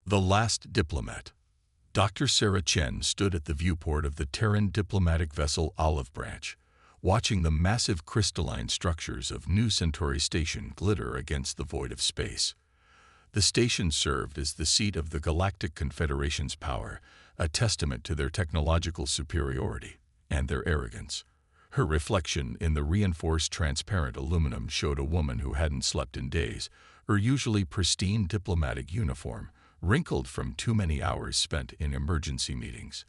The Last Diplomat. Dr. Sarah Chen stood at the viewport of the Terran diplomatic vessel Olive Branch, watching the massive crystalline structures of New Centauri Station glitter against the void of space. The station served as the seat of the Galactic Confederation's power, a testament to their technological superiority and their arrogance. Her reflection in the reinforced transparent aluminum showed a woman who hadn't slept in days, her usually pristine diplomatic uniform, wrinkled from too many hours spent in emergency meetings.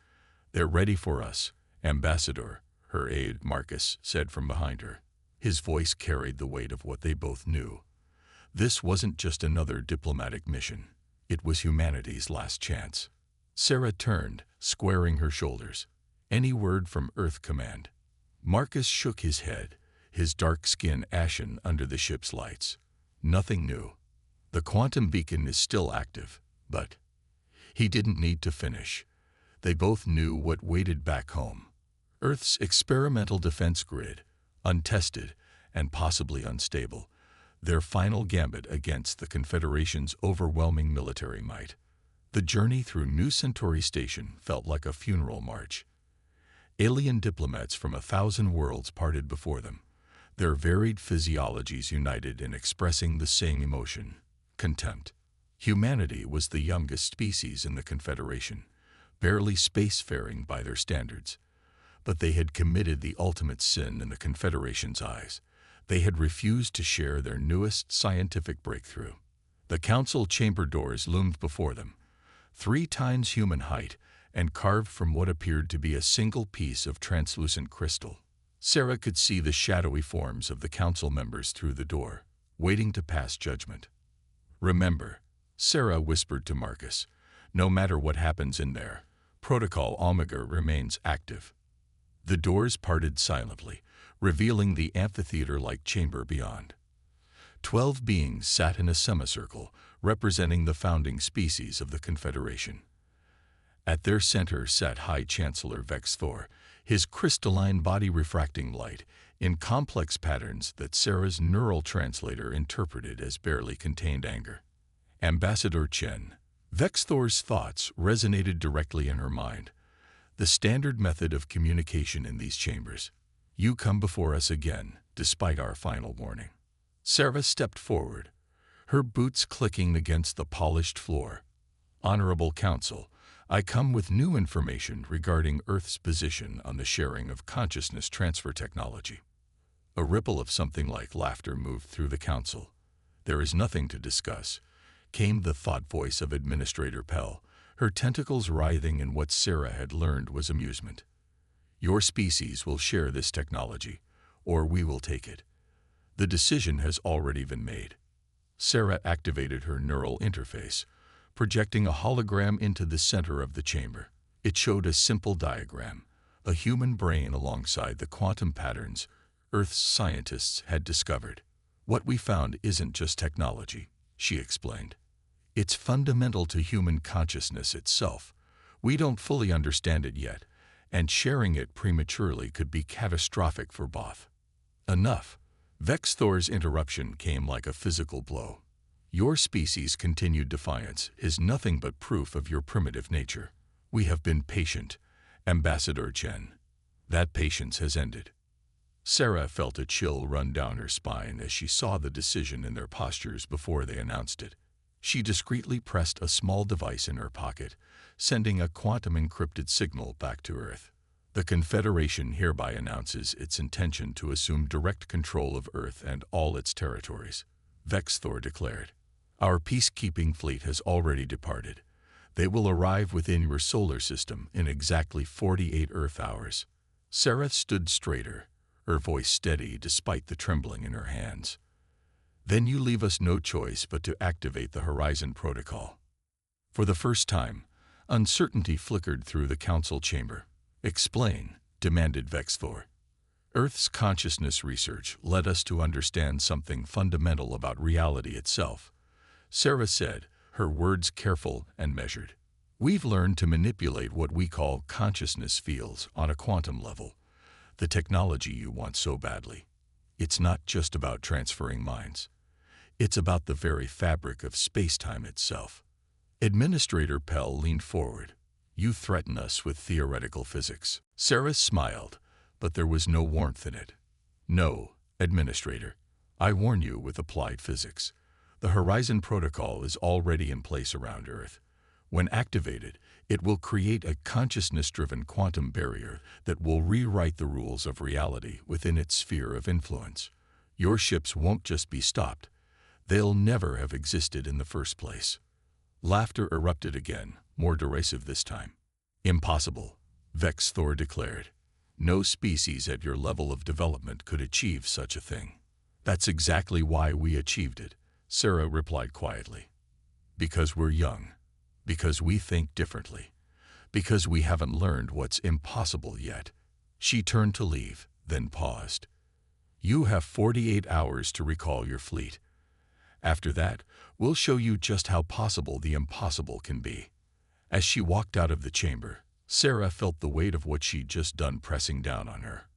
"They're ready for us, Ambassador," her aide Marcus said from behind her. His voice carried the weight of what they both knew. This wasn't just another diplomatic mission. It was humanity's last chance. Sarah turned, squaring her shoulders. "Any word from Earth Command?" Marcus shook his head, his dark skin ashen under the ship's lights. "Nothing new. The quantum beacon is still active, but—" He didn't need to finish. They both knew what waited back home. Earth's experimental defense grid, untested and possibly unstable, their final gambit against the Confederation's overwhelming military might. The journey through New Centauri Station felt like a funeral march. Alien diplomats from 1,000 worlds parted before them, their varied physiologies united in expressing the same emotion: contempt. Humanity was the youngest species in the Confederation, barely spacefaring by their standards. But they had committed the ultimate sin in the Confederation's eyes. They had refused to share their newest scientific breakthrough. The council chamber doors loomed before them, 3 times human height and carved from what appeared to be a single piece of translucent crystal. Sarah could see the shadowy forms of the council members through the door, waiting to pass judgment. "Remember," Sarah whispered to Marcus, "no matter what happens in there, Protocol Omega remains active." The doors parted silently, revealing the amphitheater-like chamber beyond. 12 beings sat in a semicircle, representing the founding species of the Confederation. At their center sat High Chancellor Vex Thor, his crystalline body refracting light in complex patterns that Sarah's neural translator interpreted as barely contained anger. Ambassador Chen. Vex Thor's thoughts resonated directly in her mind. The standard method of communication in these chambers. "You come before us again, despite our final warning." Sarah stepped forward, her boots clicking against the polished floor. "Honorable Council, I come with new information regarding Earth's position on the sharing of consciousness transfer technology." A ripple of something like laughter moved through the council. "There is nothing to discuss," came the thought voice of Administrator Pell, her tentacles writhing in what Sarah had learned was amusement. "Your species will share this technology, or we will take it. The decision has already been made." Sarah activated her neural interface, projecting a hologram into the center of the chamber. It showed a simple diagram, a human brain alongside the quantum patterns Earth's scientists had discovered. "What we found isn't just technology," she explained. "It's fundamental to human consciousness itself. We don't fully understand it yet, and sharing it prematurely could be catastrophic for both." "Enough." Vex Thor's interruption came like a physical blow. "Your species' continued defiance is nothing but proof of your primitive nature. We have been patient, Ambassador Chen. That patience has ended." Sarah felt a chill run down her spine as she saw the decision in their postures before they announced it. She discreetly pressed a small device in her pocket, sending a quantum-encrypted signal back to Earth. "The Confederation hereby announces its intention to assume direct control of Earth and all its territories," Vex Thor declared. "Our peacekeeping fleet has already departed. They will arrive within your solar system in exactly 48 Earth hours." Sarah stood straighter, her voice steady despite the trembling in her hands. "Then you leave us no choice but to activate the Horizon Protocol." For the first time, uncertainty flickered through the council chamber. "Explain," demanded Vex Thor. "Earth's consciousness research led us to understand something fundamental about reality itself," Sarah said, her words careful and measured. "We've learned to manipulate what we call consciousness fields on a quantum level, the technology you want so badly. It's not just about transferring minds. It's about the very fabric of space-time itself." Administrator Pell leaned forward. You threaten us with theoretical physics. Sarah smiled, but there was no warmth in it. No, Administrator. I warn you with applied physics. The Horizon Protocol is already in place around Earth. When activated, it will create a consciousness-driven quantum barrier that will rewrite the rules of reality within its sphere of influence. Your ships won't just be stopped. They'll never have existed in the first place. Laughter erupted again, more derisive this time. Impossible, Vex Thor declared. No species at your level of development could achieve such a thing. That's exactly why we achieved it, Sarah replied quietly. Because we're young. Because we think differently. Because we haven't learned what's impossible yet. She turned to leave, then paused. You have 48 hours to recall your fleet. After that, we'll show you just how possible the impossible can be. As she walked out of the chamber, Sarah felt the weight of what she'd just done pressing down on her.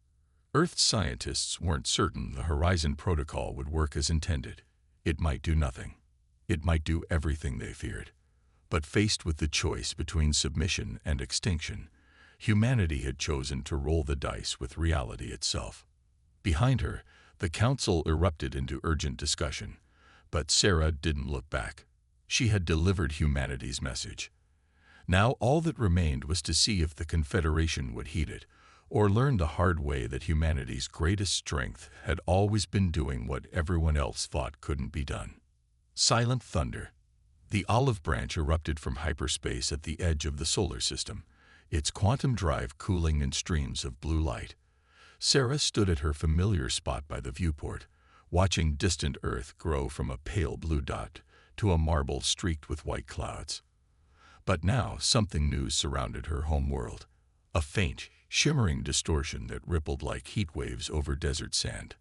Earth scientists weren't certain the Horizon Protocol would work as intended. It might do nothing. It might do everything they feared. But faced with the choice between submission and extinction, humanity had chosen to roll the dice with reality itself. Behind her, the council erupted into urgent discussion, but Sarah didn't look back. She had delivered humanity's message. Now all that remained was to see if the Confederation would heed it, or learn the hard way that humanity's greatest strength had always been doing what everyone else thought couldn't be done. Silent thunder. The olive branch erupted from hyperspace at the edge of the solar system, its quantum drive cooling in streams of blue light. Sarah stood at her familiar spot by the viewport, watching distant Earth grow from a pale blue dot to a marble streaked with white clouds. But now something new surrounded her home world, a faint, shimmering distortion that rippled like heat waves over desert sand.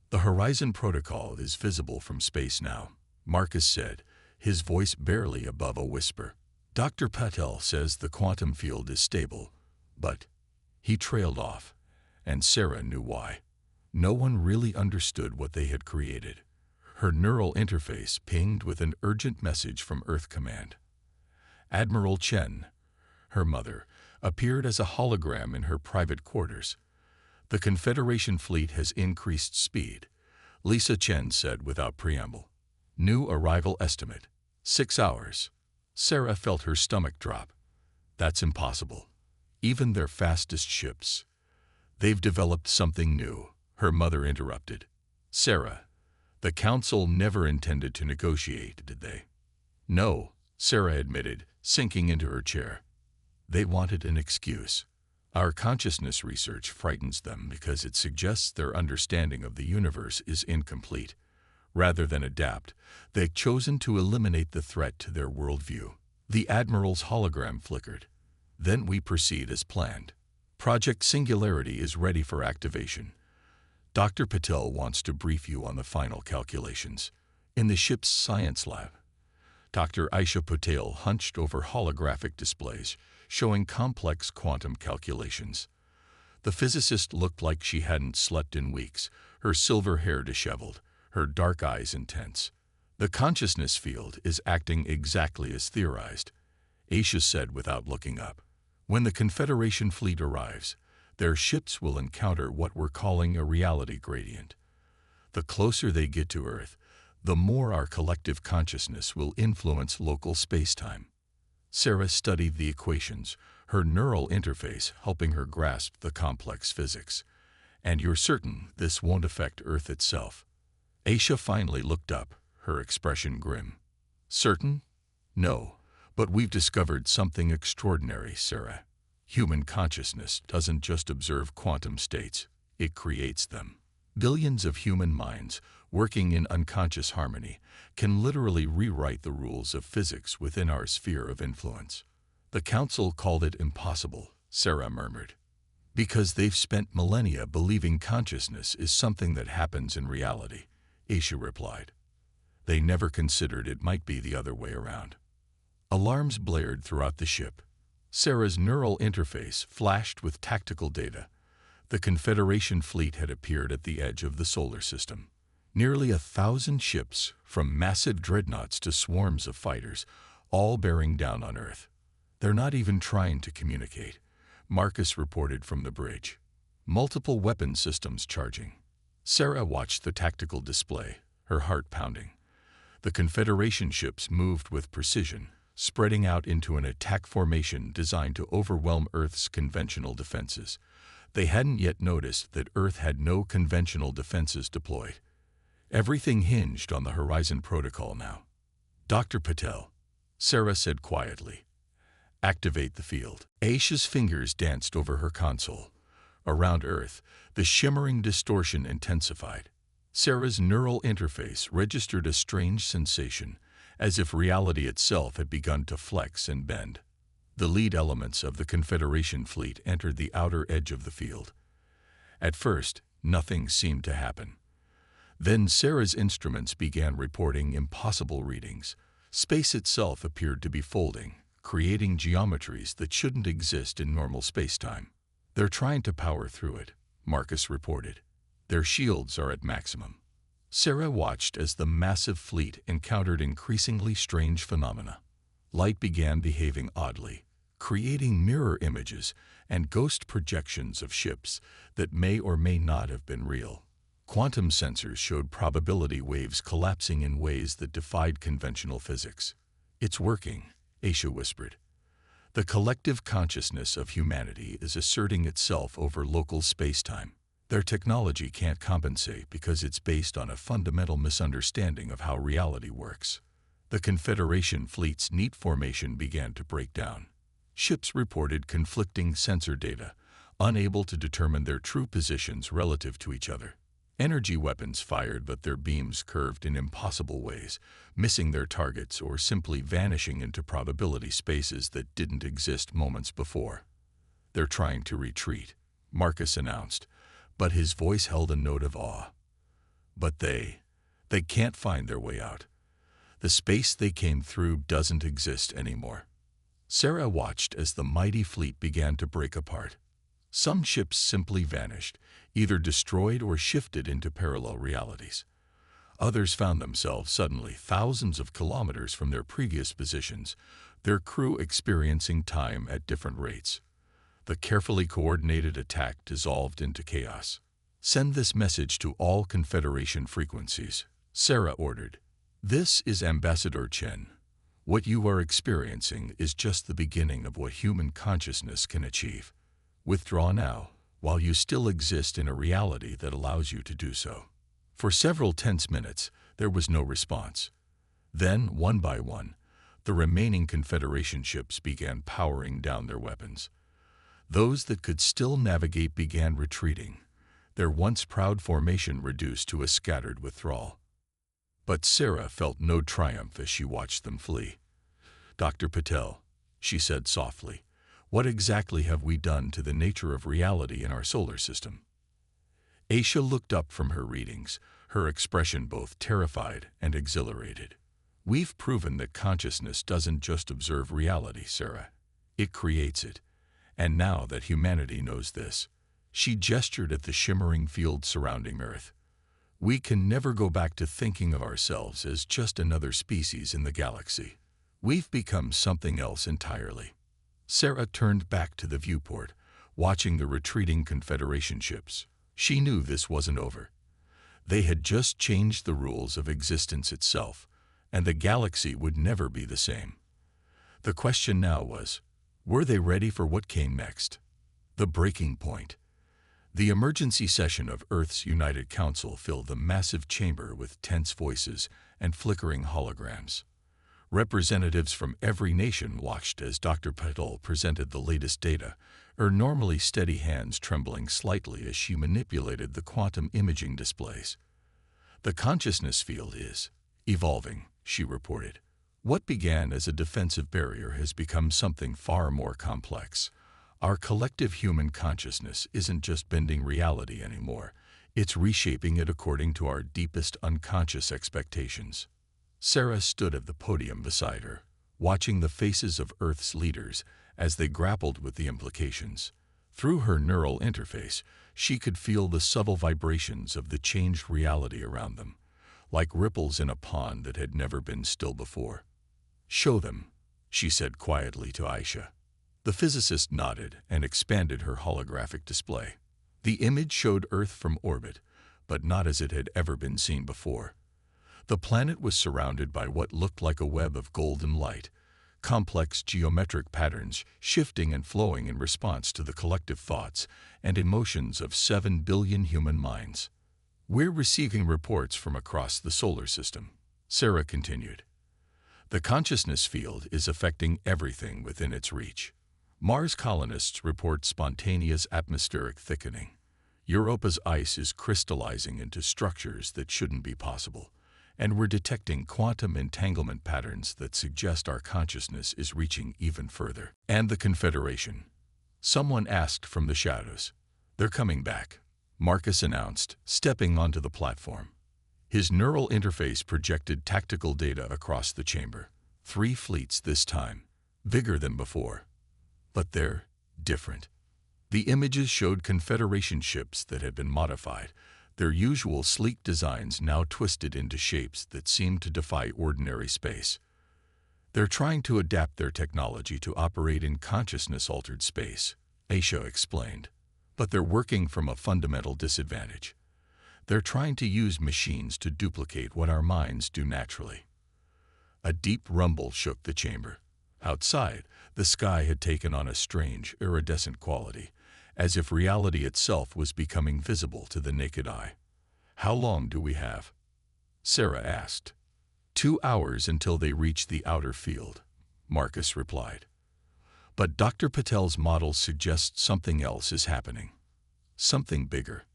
The Horizon Protocol is visible from space now, Marcus said, his voice barely above a whisper. Dr. Patel says the quantum field is stable, but he trailed off, and Sarah knew why. No one really understood what they had created. Her neural interface pinged with an urgent message from Earth Command. Admiral Chen, her mother, appeared as a hologram in her private quarters. The Confederation fleet has increased speed, Lisa Chen said without preamble. New arrival estimate, 6 hours. Sarah felt her stomach drop. That's impossible. Even their fastest ships. They've developed something new, her mother interrupted. Sarah, the Council never intended to negotiate, did they? No, Sarah admitted, sinking into her chair. They wanted an excuse. Our consciousness research frightens them because it suggests their understanding of the universe is incomplete. Rather than adapt, they've chosen to eliminate the threat to their worldview. The Admiral's hologram flickered. Then we proceed as planned. Project Singularity is ready for activation. Dr. Patel wants to brief you on the final calculations. In the ship's science lab, Dr. Aisha Patel hunched over holographic displays, showing complex quantum calculations. The physicist looked like she hadn't slept in weeks, her silver hair disheveled, her dark eyes intense. The consciousness field is acting exactly as theorized, Aisha said without looking up. When the Confederation fleet arrives, their ships will encounter what we're calling a reality gradient. The closer they get to Earth, the more our collective consciousness will influence local space-time. Sarah studied the equations, her neural interface helping her grasp the complex physics. And you're certain this won't affect Earth itself? Aisha finally looked up, her expression grim. Certain? No, but we've discovered something extraordinary, Sarah. Human consciousness doesn't just observe quantum states, it creates them. Billions of human minds, working in unconscious harmony, can literally rewrite the rules of physics within our sphere of influence. The Council called it impossible, Sarah murmured. Because they've spent millennia believing consciousness is something that happens in reality, Aisha replied. They never considered it might be the other way around. Alarms blared throughout the ship. Sarah's neural interface flashed with tactical data. The Confederation fleet had appeared at the edge of the solar system. Nearly 1,000 ships, from massive dreadnoughts to swarms of fighters, all bearing down on Earth. "They're not even trying to communicate," Marcus reported from the bridge. "Multiple weapon systems charging." Sarah watched the tactical display, her heart pounding. The Confederation ships moved with precision, spreading out into an attack formation designed to overwhelm Earth's conventional defenses. They hadn't yet noticed that Earth had no conventional defenses deployed. Everything hinged on the Horizon Protocol now. "Dr. Patel," Sarah said quietly, "activate the field." Aisha's fingers danced over her console. Around Earth, the shimmering distortion intensified. Sarah's neural interface registered a strange sensation, as if reality itself had begun to flex and bend. The lead elements of the Confederation fleet entered the outer edge of the field. At first, nothing seemed to happen. Then Sarah's instruments began reporting impossible readings. Space itself appeared to be folding, creating geometries that shouldn't exist in normal spacetime. "They're trying to power through it," Marcus reported. "Their shields are at maximum." Sarah watched as the massive fleet encountered increasingly strange phenomena. Light began behaving oddly, creating mirror images and ghost projections of ships that may or may not have been real. Quantum sensors showed probability waves collapsing in ways that defied conventional physics. "It's working," Aisha whispered. "The collective consciousness of humanity is asserting itself over local spacetime. Their technology can't compensate because it's based on a fundamental misunderstanding of how reality works." The Confederation fleet's neat formation began to break down. Ships reported conflicting sensor data, unable to determine their true positions relative to each other. Energy weapons fired, but their beams curved in impossible ways, missing their targets or simply vanishing into probability spaces that didn't exist moments before. "They're trying to retreat," Marcus announced, but his voice held a note of awe. "But they can't find their way out. The space they came through doesn't exist anymore." Sarah watched as the mighty fleet began to break apart. Some ships simply vanished, either destroyed or shifted into parallel realities. Others found themselves suddenly thousands of kilometers from their previous positions, their crew experiencing time at different rates. The carefully coordinated attack dissolved into chaos. "Send this message to all Confederation frequencies," Sarah ordered. "This is Ambassador Chen. What you are experiencing is just the beginning of what human consciousness can achieve. Withdraw now, while you still exist in a reality that allows you to do so." For several tense minutes, there was no response. Then, one by one, the remaining Confederation ships began powering down their weapons. Those that could still navigate began retreating, their once proud formation reduced to a scattered withdrawal. But Sarah felt no triumph as she watched them flee. "Dr. Patel," she said softly, "what exactly have we done to the nature of reality in our solar system?" Aisha looked up from her readings, her expression both terrified and exhilarated. "We've proven that consciousness doesn't just observe reality, Sarah. It creates it. And now that humanity knows this," she gestured at the shimmering field surrounding Earth, "we can never go back to thinking of ourselves as just another species in the galaxy. We've become something else entirely." Sarah turned back to the viewport, watching the retreating Confederation ships. She knew this wasn't over. They had just changed the rules of existence itself, and the galaxy would never be the same. The question now was, were they ready for what came next? The breaking point. The emergency session of Earth's United Council filled the massive chamber with tense voices and flickering holograms. Representatives from every nation watched as Dr. Patel presented the latest data, her normally steady hands trembling slightly as she manipulated the quantum imaging displays. "The consciousness field is evolving," she reported. "What began as a defensive barrier has become something far more complex. Our collective human consciousness isn't just bending reality anymore. It's reshaping it according to our deepest unconscious expectations." Sarah stood at the podium beside her, watching the faces of Earth's leaders as they grappled with the implications. Through her neural interface, she could feel the subtle vibrations of the changed reality around them, like ripples in a pond that had never been still before. "Show them," she said quietly to Aisha. The physicist nodded and expanded her holographic display. The image showed Earth from orbit, but not as it had ever been seen before. The planet was surrounded by what looked like a web of golden light, complex geometric patterns shifting and flowing in response to the collective thoughts and emotions of 7 billion human minds. We're receiving reports from across the solar system, Sarah continued. The consciousness field is affecting everything within its reach. Mars colonists report spontaneous atmospheric thickening. Europa's ice is crystallizing into structures that shouldn't be possible, and we're detecting quantum entanglement patterns that suggest our consciousness is reaching even further. And the Confederation? Someone asked from the shadows. They're coming back, Marcus announced, stepping onto the platform. His neural interface projected tactical data across the chamber. 3 fleets this time, bigger than before. But they're different. The images showed Confederation ships that had been modified, their usual sleek designs now twisted into shapes that seemed to defy ordinary space. They're trying to adapt their technology to operate in consciousness-altered space, Aisha explained. But they're working from a fundamental disadvantage. They're trying to use machines to duplicate what our minds do naturally. A deep rumble shook the chamber. Outside, the sky had taken on a strange, iridescent quality, as if reality itself was becoming visible to the naked eye. How long do we have? Sarah asked. 2 hours until they reach the outer field, Marcus replied. But Dr. Patel's model suggests something else is happening. Something bigger.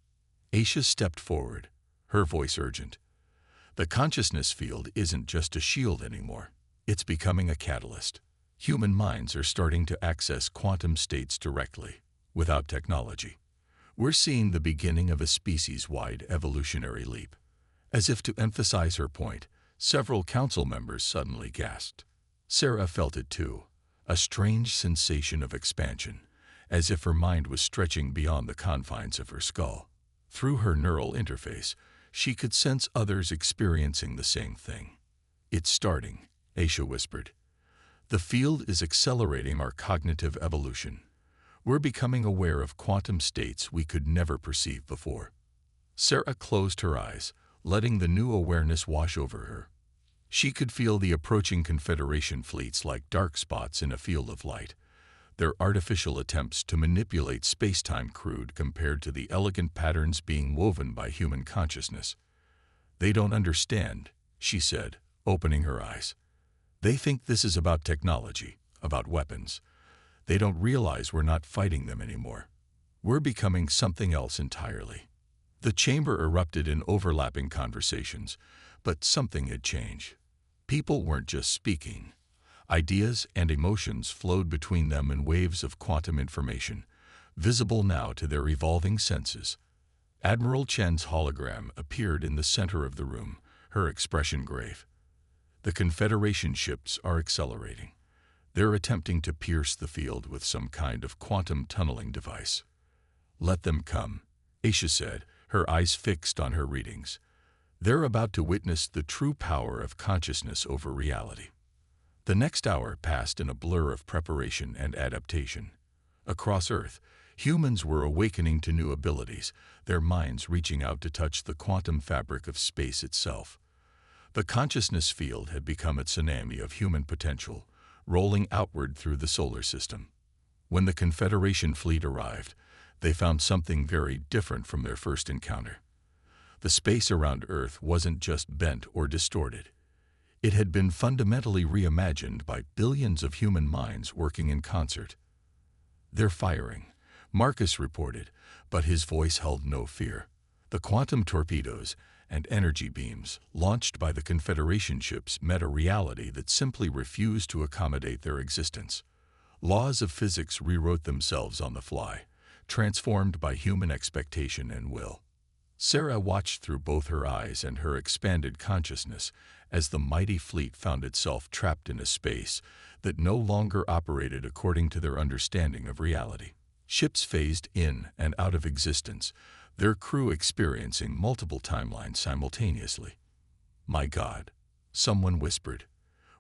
Aisha stepped forward, her voice urgent. The consciousness field isn't just a shield anymore. It's becoming a catalyst. Human minds are starting to access quantum states directly, without technology. We're seeing the beginning of a species-wide evolutionary leap. As if to emphasize her point, several council members suddenly gasped. Sarah felt it too, a strange sensation of expansion, as if her mind was stretching beyond the confines of her skull. Through her neural interface, she could sense others experiencing the same thing. It's starting, Aisha whispered. The field is accelerating our cognitive evolution. We're becoming aware of quantum states we could never perceive before. Sarah closed her eyes, letting the new awareness wash over her. She could feel the approaching Confederation fleets like dark spots in a field of light, their artificial attempts to manipulate space-time crude compared to the elegant patterns being woven by human consciousness. They don't understand, she said, opening her eyes. They think this is about technology, about weapons. They don't realize we're not fighting them anymore. We're becoming something else entirely. The chamber erupted in overlapping conversations, but something had changed. People weren't just speaking. Ideas and emotions flowed between them in waves of quantum information, visible now to their evolving senses. Admiral Chen's hologram appeared in the center of the room, her expression grave. The Confederation ships are accelerating. They're attempting to pierce the field with some kind of quantum tunneling device. Let them come, Aisha said, her eyes fixed on her readings. They're about to witness the true power of consciousness over reality. The next hour passed in a blur of preparation and adaptation. Across Earth, humans were awakening to new abilities, their minds reaching out to touch the quantum fabric of space itself. The consciousness field had become a tsunami of human potential, rolling outward through the solar system. When the Confederation fleet arrived, they found something very different from their first encounter. The space around Earth wasn't just bent or distorted. It had been fundamentally reimagined by billions of human minds working in concert. They're firing, Marcus reported, but his voice held no fear. The quantum torpedoes and energy beams launched by the Confederation ships met a reality that simply refused to accommodate their existence. Laws of physics rewrote themselves on the fly, transformed by human expectation and will. Sarah watched through both her eyes and her expanded consciousness as the mighty fleet found itself trapped in a space that no longer operated according to their understanding of reality. Ships phased in and out of existence, their crew experiencing multiple timelines simultaneously. My God, someone whispered.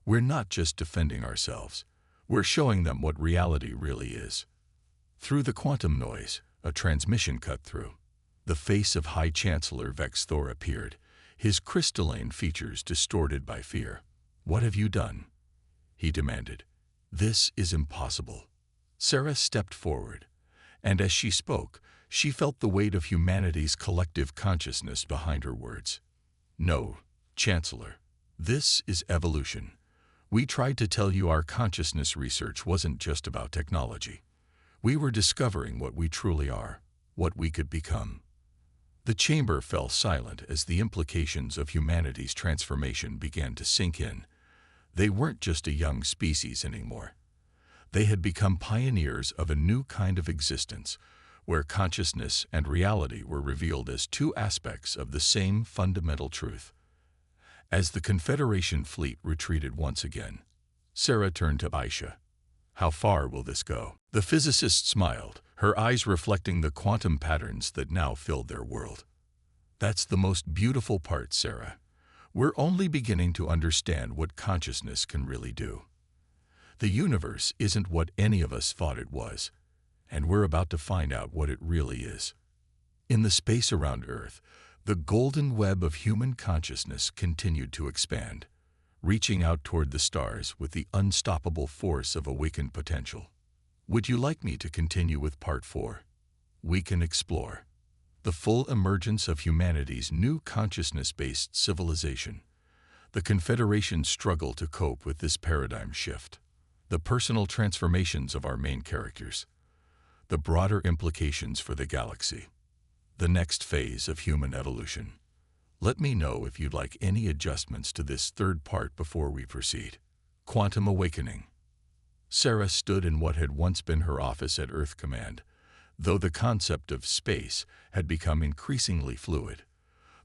We're not just defending ourselves. We're showing them what reality really is. Through the quantum noise, a transmission cut through. The face of High Chancellor Vex Thor appeared, his crystalline features distorted by fear. "What have you done?" he demanded. "This is impossible." Sarah stepped forward, and as she spoke, she felt the weight of humanity's collective consciousness behind her words. "No, Chancellor, this is evolution. We tried to tell you our consciousness research wasn't just about technology. We were discovering what we truly are, what we could become." The chamber fell silent as the implications of humanity's transformation began to sink in. They weren't just a young species anymore. They had become pioneers of a new kind of existence, where consciousness and reality were revealed as two aspects of the same fundamental truth. As the Confederation fleet retreated once again, Sarah turned to Aisha. "How far will this go?" The physicist smiled, her eyes reflecting the quantum patterns that now filled their world. "That's the most beautiful part, Sarah. We're only beginning to understand what consciousness can really do. The universe isn't what any of us thought it was, and we're about to find out what it really is." In the space around Earth, the golden web of human consciousness continued to expand, reaching out toward the stars with the unstoppable force of awakened potential. Would you like me to continue with Part 4? We can explore the full emergence of humanity's new consciousness-based civilization. The Confederation's struggle to cope with this paradigm shift. The personal transformations of our main characters. The broader implications for the galaxy. The next phase of human evolution. Let me know if you'd like any adjustments to this third part before we proceed. Quantum Awakening. Sarah stood in what had once been her office at Earth Command, though the concept of space had become increasingly fluid.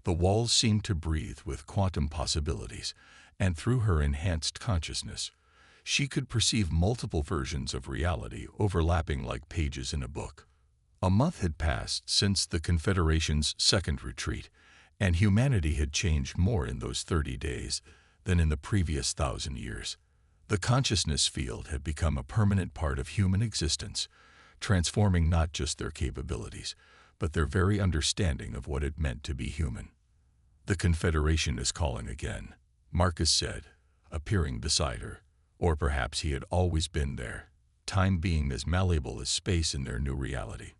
The walls seemed to breathe with quantum possibilities, and through her enhanced consciousness, she could perceive multiple versions of reality overlapping like pages in a book. A month had passed since the Confederation's second retreat, and humanity had changed more in those 30 days than in the previous 1,000 years. The consciousness field had become a permanent part of human existence, transforming not just their capabilities, but their very understanding of what it meant to be human. "The Confederation is calling again," Marcus said, appearing beside her. Or perhaps he had always been there, time being as malleable as space in their new reality.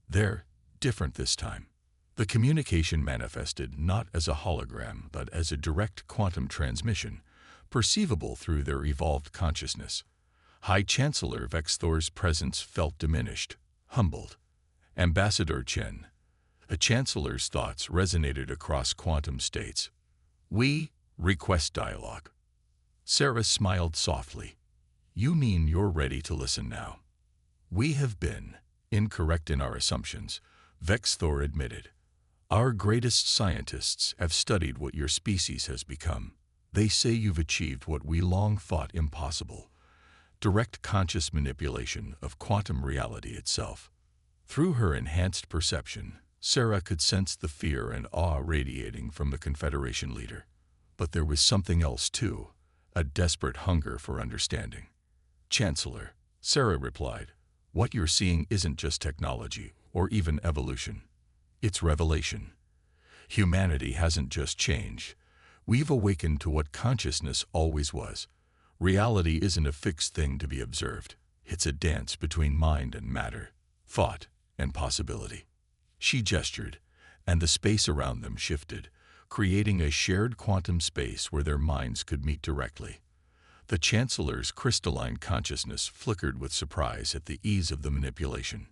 They're different this time. The communication manifested not as a hologram, but as a direct quantum transmission, perceivable through their evolved consciousness. High Chancellor Vex Thor's presence felt diminished, humbled. Ambassador Chen. A chancellor's thoughts resonated across quantum states. "We request dialogue." Sarah smiled softly. "You mean you're ready to listen now?" "We have been incorrect in our assumptions," Vex Thor admitted. "Our greatest scientists have studied what your species has become. They say you've achieved what we long thought impossible: direct conscious manipulation of quantum reality itself." Through her enhanced perception, Sarah could sense the fear and awe radiating from the Confederation leader. But there was something else too, a desperate hunger for understanding. "Chancellor," Sarah replied, "what you're seeing isn't just technology or even evolution. It's revelation. Humanity hasn't just changed. We've awakened to what consciousness always was. Reality isn't a fixed thing to be observed. It's a dance between mind and matter, thought and possibility." She gestured, and the space around them shifted, creating a shared quantum space where their minds could meet directly. The Chancellor's crystalline consciousness flickered with surprise at the ease of the manipulation.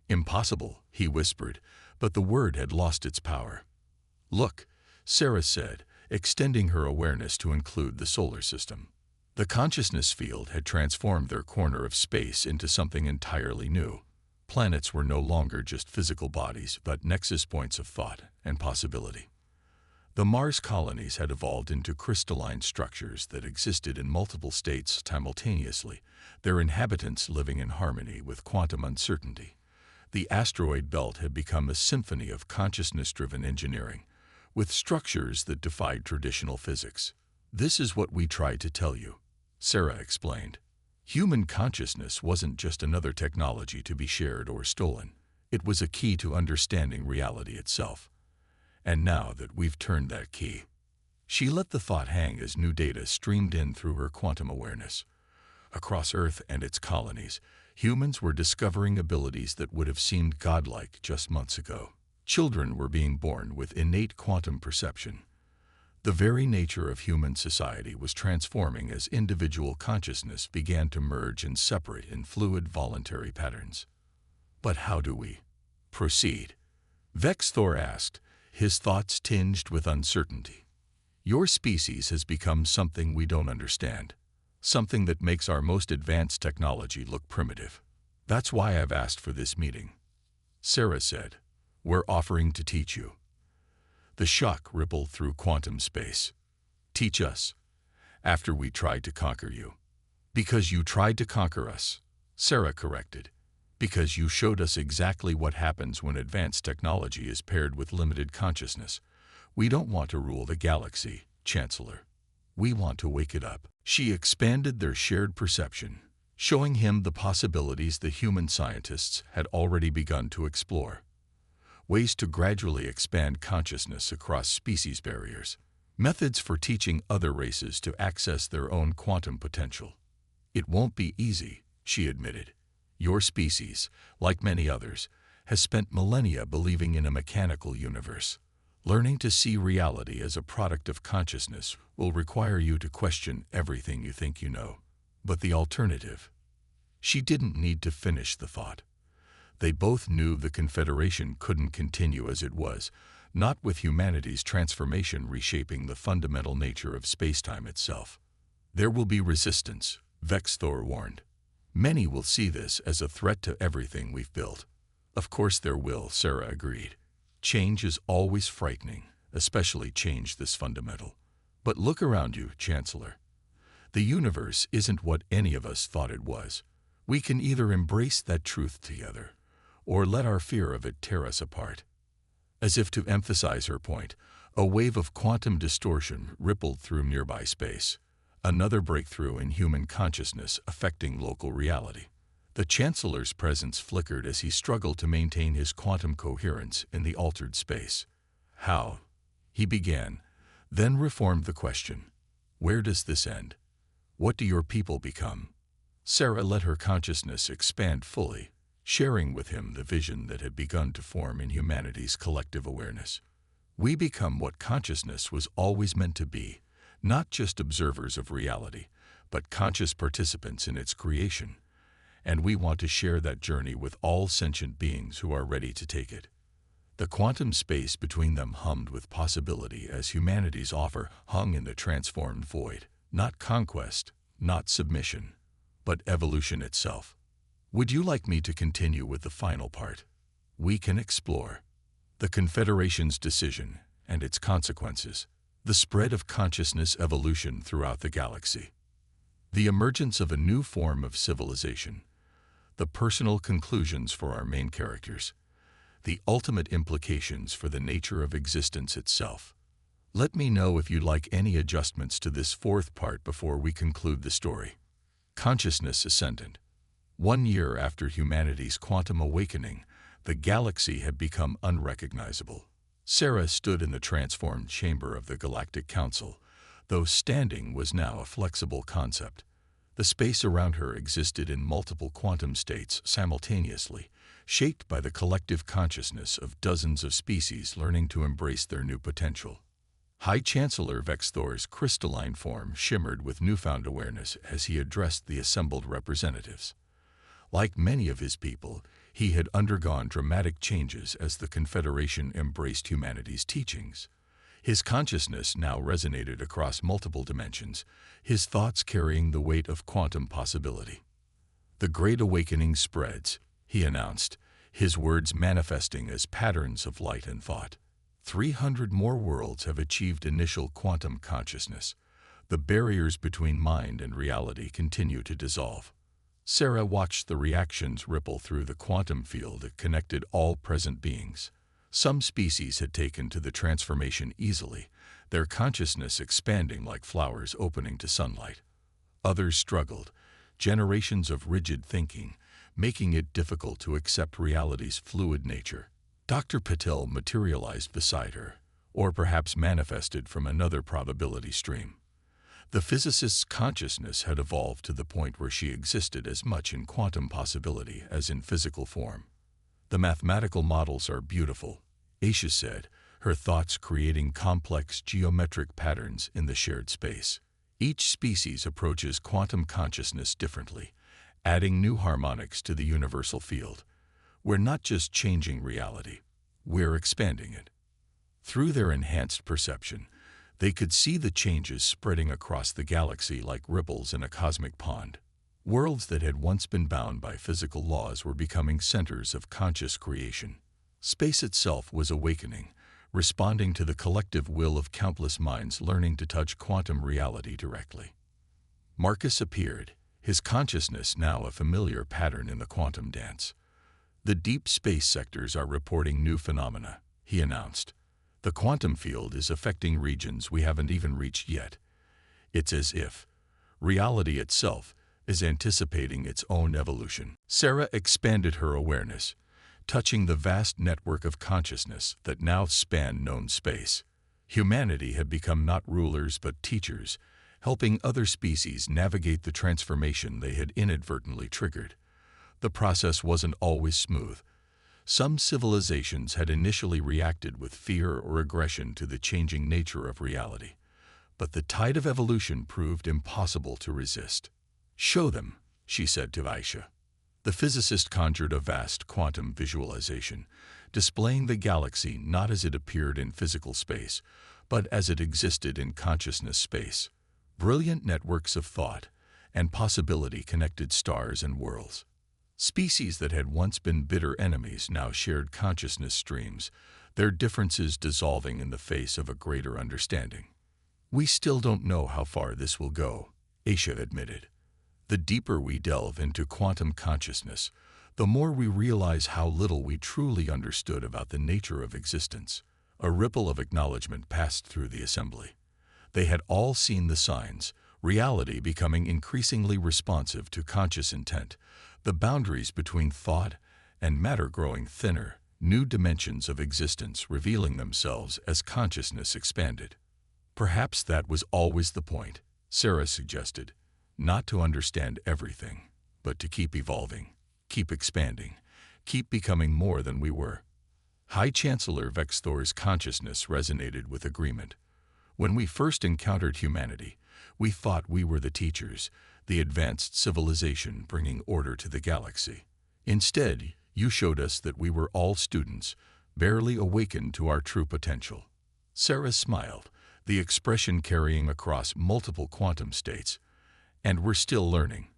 "Impossible," he whispered, but the word had lost its power. "Look," Sarah said, extending her awareness to include the solar system. The consciousness field had transformed their corner of space into something entirely new. Planets were no longer just physical bodies, but nexus points of thought and possibility. The Mars colonies had evolved into crystalline structures that existed in multiple states simultaneously, their inhabitants living in harmony with quantum uncertainty. The asteroid belt had become a symphony of consciousness-driven engineering, with structures that defied traditional physics. "This is what we tried to tell you," Sarah explained. Human consciousness wasn't just another technology to be shared or stolen. It was a key to understanding reality itself. And now that we've turned that key, she let the thought hang as new data streamed in through her quantum awareness. Across Earth and its colonies, humans were discovering abilities that would have seemed godlike just months ago. Children were being born with innate quantum perception. The very nature of human society was transforming as individual consciousness began to merge and separate in fluid voluntary patterns. But how do we proceed? Vexthor asked, his thoughts tinged with uncertainty. Your species has become something we don't understand, something that makes our most advanced technology look primitive. That's why I've asked for this meeting. Sarah said, we're offering to teach you. The shock rippled through quantum space. Teach us, after we tried to conquer you. Because you tried to conquer us, Sarah corrected. Because you showed us exactly what happens when advanced technology is paired with limited consciousness. We don't want to rule the galaxy, Chancellor. We want to wake it up. She expanded their shared perception, showing him the possibilities the human scientists had already begun to explore. Ways to gradually expand consciousness across species barriers. Methods for teaching other races to access their own quantum potential. It won't be easy, she admitted. Your species, like many others, has spent millennia believing in a mechanical universe. Learning to see reality as a product of consciousness will require you to question everything you think you know. But the alternative? She didn't need to finish the thought. They both knew the Confederation couldn't continue as it was, not with humanity's transformation reshaping the fundamental nature of spacetime itself. There will be resistance, Vexthor warned. Many will see this as a threat to everything we've built. Of course there will, Sarah agreed. Change is always frightening, especially change this fundamental. But look around you, Chancellor. The universe isn't what any of us thought it was. We can either embrace that truth together, or let our fear of it tear us apart. As if to emphasize her point, a wave of quantum distortion rippled through nearby space. Another breakthrough in human consciousness affecting local reality. The Chancellor's presence flickered as he struggled to maintain his quantum coherence in the altered space. How? He began, then reformed the question. Where does this end? What do your people become? Sarah let her consciousness expand fully, sharing with him the vision that had begun to form in humanity's collective awareness. We become what consciousness was always meant to be, not just observers of reality, but conscious participants in its creation. And we want to share that journey with all sentient beings who are ready to take it. The quantum space between them hummed with possibility as humanity's offer hung in the transformed void. Not conquest, not submission, but evolution itself. Would you like me to continue with the final part? We can explore the Confederation's decision and its consequences, the spread of consciousness evolution throughout the galaxy, the emergence of a new form of civilization, the personal conclusions for our main characters, the ultimate implications for the nature of existence itself. Let me know if you'd like any adjustments to this fourth part before we conclude the story. Consciousness Ascendant. 1 year after humanity's quantum awakening, the galaxy had become unrecognizable. Sarah stood in the transformed chamber of the Galactic Council, though standing was now a flexible concept. The space around her existed in multiple quantum states simultaneously, shaped by the collective consciousness of dozens of species learning to embrace their new potential. High Chancellor Vexthor's crystalline form shimmered with newfound awareness as he addressed the assembled representatives. Like many of his people, he had undergone dramatic changes as the Confederation embraced humanity's teachings. His consciousness now resonated across multiple dimensions, his thoughts carrying the weight of quantum possibility. The Great Awakening spreads, he announced, his words manifesting as patterns of light and thought. 300 more worlds have achieved initial quantum consciousness. The barriers between mind and reality continue to dissolve. Sarah watched the reactions ripple through the quantum field that connected all present beings. Some species had taken to the transformation easily, their consciousness expanding like flowers opening to sunlight. Others struggled, generations of rigid thinking, making it difficult to accept reality's fluid nature. Dr. Patel materialized beside her, or perhaps manifested from another probability stream. The physicist's consciousness had evolved to the point where she existed as much in quantum possibility as in physical form. "The mathematical models are beautiful," Aisha said, her thoughts creating complex geometric patterns in the shared space. Each species approaches quantum consciousness differently, adding new harmonics to the universal field. We're not just changing reality, we're expanding it. Through their enhanced perception, they could see the changes spreading across the galaxy like ripples in a cosmic pond. Worlds that had once been bound by physical laws were becoming centers of conscious creation. Space itself was awakening, responding to the collective will of countless minds learning to touch quantum reality directly. Marcus appeared, his consciousness now a familiar pattern in the quantum dance. "The deep space sectors are reporting new phenomena," he announced. "The quantum field is affecting regions we haven't even reached yet. It's as if reality itself is anticipating its own evolution." Sarah expanded her awareness, touching the vast network of consciousness that now spanned known space. Humanity had become not rulers but teachers, helping other species navigate the transformation they had inadvertently triggered. The process wasn't always smooth. Some civilizations had initially reacted with fear or aggression to the changing nature of reality, but the tide of evolution proved impossible to resist. "Show them," she said to Aisha. The physicist conjured a vast quantum visualization, displaying the galaxy not as it appeared in physical space, but as it existed in consciousness space. Brilliant networks of thought and possibility connected stars and worlds. Species that had once been bitter enemies now shared consciousness streams, their differences dissolving in the face of a greater understanding. "We still don't know how far this will go," Aisha admitted. "The deeper we delve into quantum consciousness, the more we realize how little we truly understood about the nature of existence." A ripple of acknowledgement passed through the assembly. They had all seen the signs, reality becoming increasingly responsive to conscious intent, the boundaries between thought and matter growing thinner, new dimensions of existence revealing themselves as consciousness expanded. "Perhaps that was always the point," Sarah suggested. "Not to understand everything, but to keep evolving, keep expanding, keep becoming more than we were." High Chancellor Vexthor's consciousness resonated with agreement. "When we first encountered humanity, we thought we were the teachers, the advanced civilization bringing order to the galaxy. Instead, you showed us that we were all students, barely awakened to our true potential." Sarah smiled, the expression carrying across multiple quantum states. "And we're still learning.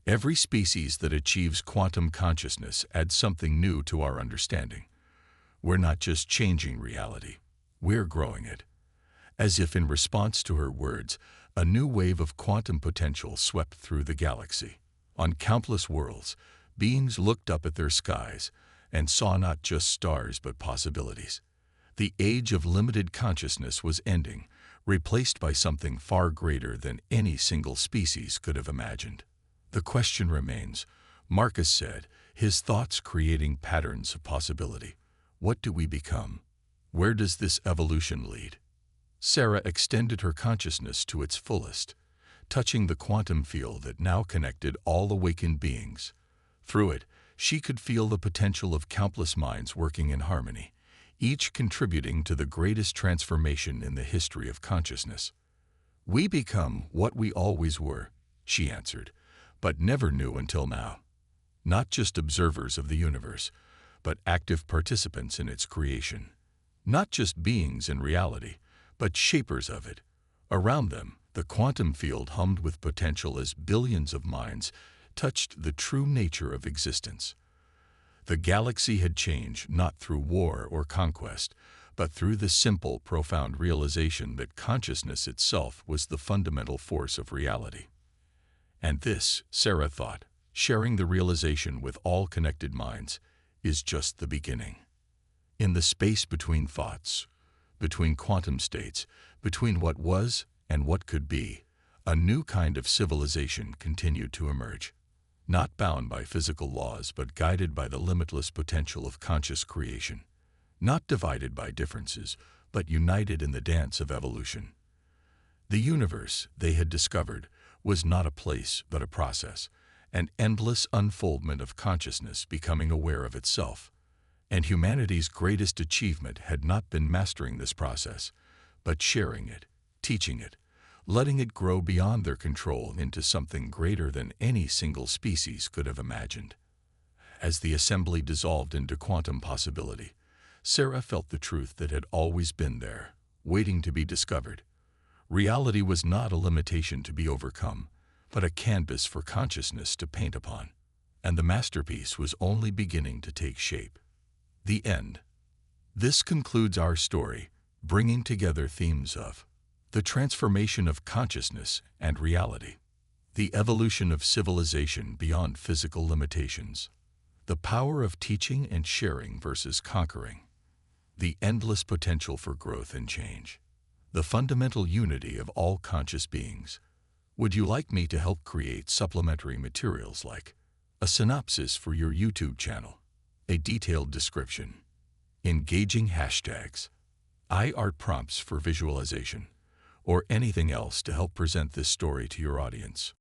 Every species that achieves quantum consciousness adds something new to our understanding. We're not just changing reality, we're growing it." As if in response to her words, a new wave of quantum potential swept through the galaxy. On countless worlds, beings looked up at their skies and saw not just stars but possibilities. The age of limited consciousness was ending, replaced by something far greater than any single species could have imagined. "The question remains," Marcus said, his thoughts creating patterns of possibility. "What do we become? Where does this evolution lead?" Sarah extended her consciousness to its fullest, touching the quantum field that now connected all awakened beings. Through it, she could feel the potential of countless minds working in harmony, each contributing to the greatest transformation in the history of consciousness. "We become what we always were," she answered, "but never knew until now. Not just observers of the universe, but active participants in its creation. Not just beings in reality, but shapers of it." Around them, the quantum field hummed with potential as billions of minds touched the true nature of existence. The galaxy had changed not through war or conquest, but through the simple, profound realization that consciousness itself was the fundamental force of reality. And this, Sarah thought, sharing the realization with all connected minds, is just the beginning. In the space between thoughts, between quantum states, between what was and what could be, A new kind of civilization continued to emerge, not bound by physical laws but guided by the limitless potential of conscious creation, not divided by differences but united in the dance of evolution. The universe, they had discovered, was not a place but a process, an endless unfoldment of consciousness becoming aware of itself. And humanity's greatest achievement had not been mastering this process, but sharing it, teaching it, letting it grow beyond their control into something greater than any single species could have imagined. As the assembly dissolved into quantum possibility, Sarah felt the truth that had always been there, waiting to be discovered. Reality was not a limitation to be overcome, but a canvas for consciousness to paint upon. And the masterpiece was only beginning to take shape. The end. This concludes our story, bringing together themes of the transformation of consciousness and reality, the evolution of civilization beyond physical limitations, the power of teaching and sharing versus conquering, the endless potential for growth and change, the fundamental unity of all conscious beings. Would you like me to help create supplementary materials like a synopsis for your YouTube channel, a detailed description, engaging hashtags, art prompts for visualization, or anything else to help present this story to your audience?